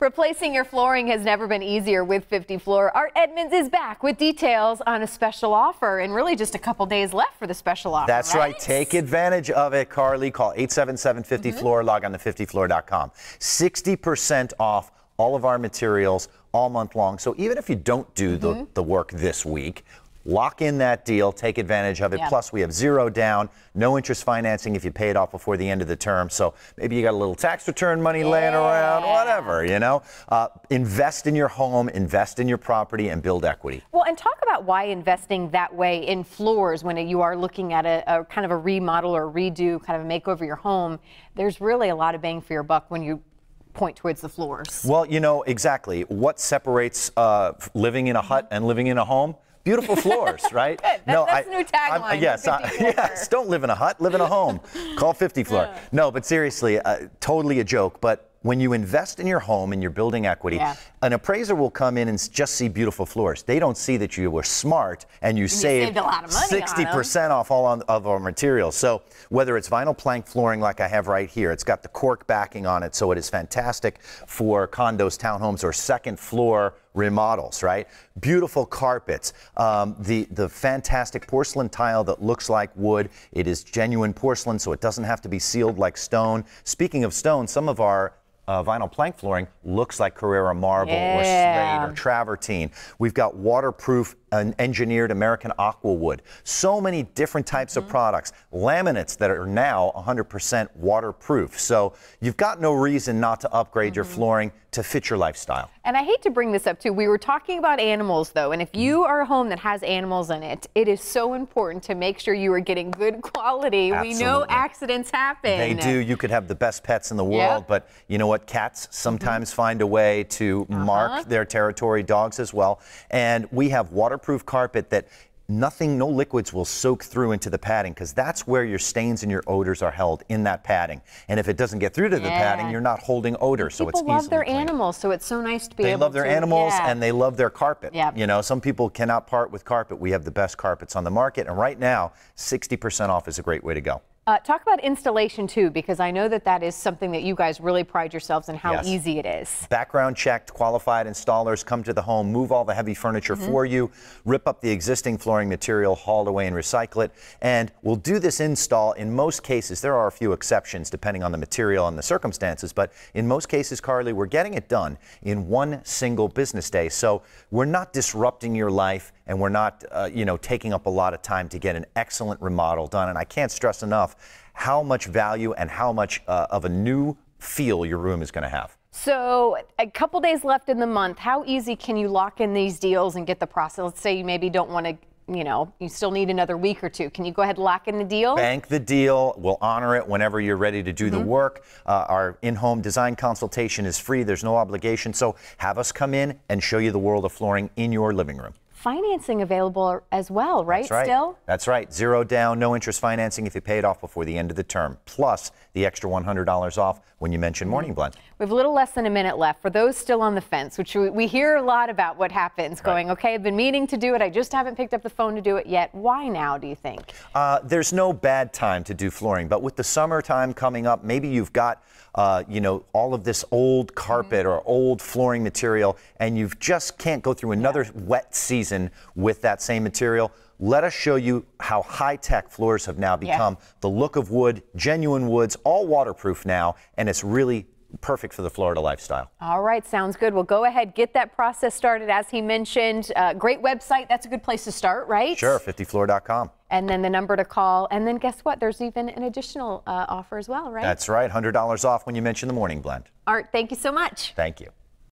Replacing your flooring has never been easier with 50 Floor. Art Edmonds is back with details on a special offer, and really just a couple days left for the special offer. That's right. Take advantage of it, Carly. Call 877-50-FLOOR. Log on to 50floor.com. 60% off all of our materials all month long. So even if you don't do the work this week, lock in that deal, take advantage of it. Yep. Plus, we have zero down, no interest financing if you pay it off before the end of the term. So maybe you got a little tax return money laying around, whatever, you know. Invest in your home, invest in your property, and build equity. Well, and talk about why investing that way in floors when you are looking at a kind of a remodel or redo, kind of a makeover your home. There's really a lot of bang for your buck when you point towards the floors. Well, you know, exactly. What separates living in a hut and living in a home? Beautiful floors, right? That's a new tagline. Yes, don't live in a hut, live in a home. Call 50 Floor. No, but seriously, totally a joke. But when you invest in your home and you're building equity, an appraiser will come in and just see beautiful floors. They don't see that you were smart and you saved a lot of money 60% off all of our materials. So whether it's vinyl plank flooring like I have right here, it's got the cork backing on it, so it is fantastic for condos, townhomes, or second floor remodels, right? Beautiful carpets, the fantastic porcelain tile that looks like wood. It is genuine porcelain, so it doesn't have to be sealed like stone. Speaking of stone, some of our vinyl plank flooring looks like Carrara marble or slate or travertine. We've got waterproof and engineered American aqua wood. So many different types of products. Laminates that are now 100% waterproof. So you've got no reason not to upgrade your flooring to fit your lifestyle. And I hate to bring this up too. We were talking about animals though, and if you are a home that has animals in it, it is so important to make sure you are getting good quality. Absolutely. We know accidents happen. They do. You could have the best pets in the world, but you know what? Cats sometimes find a way to mark their territory, dogs as well. And we have waterproof carpet that no liquids will soak through into the padding, because that's where your stains and your odors are held, in that padding. And if it doesn't get through to the padding, you're not holding odor, so it's easily People love their cleaned. animals, so it's so nice to be able to. They love their animals and they love their carpet. Yep. You know, some people cannot part with carpet. We have the best carpets on the market, and right now, 60% off is a great way to go. Talk about installation too, because I know that is something that you guys really pride yourselves in how easy it is. Background checked, qualified installers come to the home, move all the heavy furniture for you, rip up the existing flooring material, haul it away and recycle it. And we'll do this install in most cases. There are a few exceptions depending on the material and the circumstances, but in most cases, Carly, we're getting it done in one single business day. So we're not disrupting your life, and we're not, taking up a lot of time to get an excellent remodel done. And I can't stress enough how much value and how much of a new feel your room is going to have. So a couple days left in the month. How easy can you lock in these deals and get the process? Let's say you maybe don't want to, you still need another week or two. Can you go ahead and lock in the deal? Bank the deal. We'll honor it whenever you're ready to do the work. Our in-home design consultation is free. There's no obligation. So have us come in and show you the world of flooring in your living room. Financing available as well, right? That's right. Still? That's right. Zero down, no interest financing if you pay it off before the end of the term. Plus the extra $100 off when you mention Morning Blend. We have a little less than a minute left. For those still on the fence, which we hear a lot about what happens, going, okay, I've been meaning to do it. I just haven't picked up the phone to do it yet. Why now, do you think? There's no bad time to do flooring, but with the summertime coming up, maybe you've got all of this old carpet or old flooring material, and you just can't go through another wet season with that same material. Let us show you how high-tech floors have now become. The look of wood, genuine woods, all waterproof now, and it's really perfect for the Florida lifestyle. All right, sounds good. Well, go ahead, get that process started, as he mentioned. Great website. That's a good place to start, right? Sure, 50floor.com. And then the number to call. And then guess what? There's even an additional offer as well, right? That's right. $100 off when you mention the Morning Blend. Art, thank you so much. Thank you.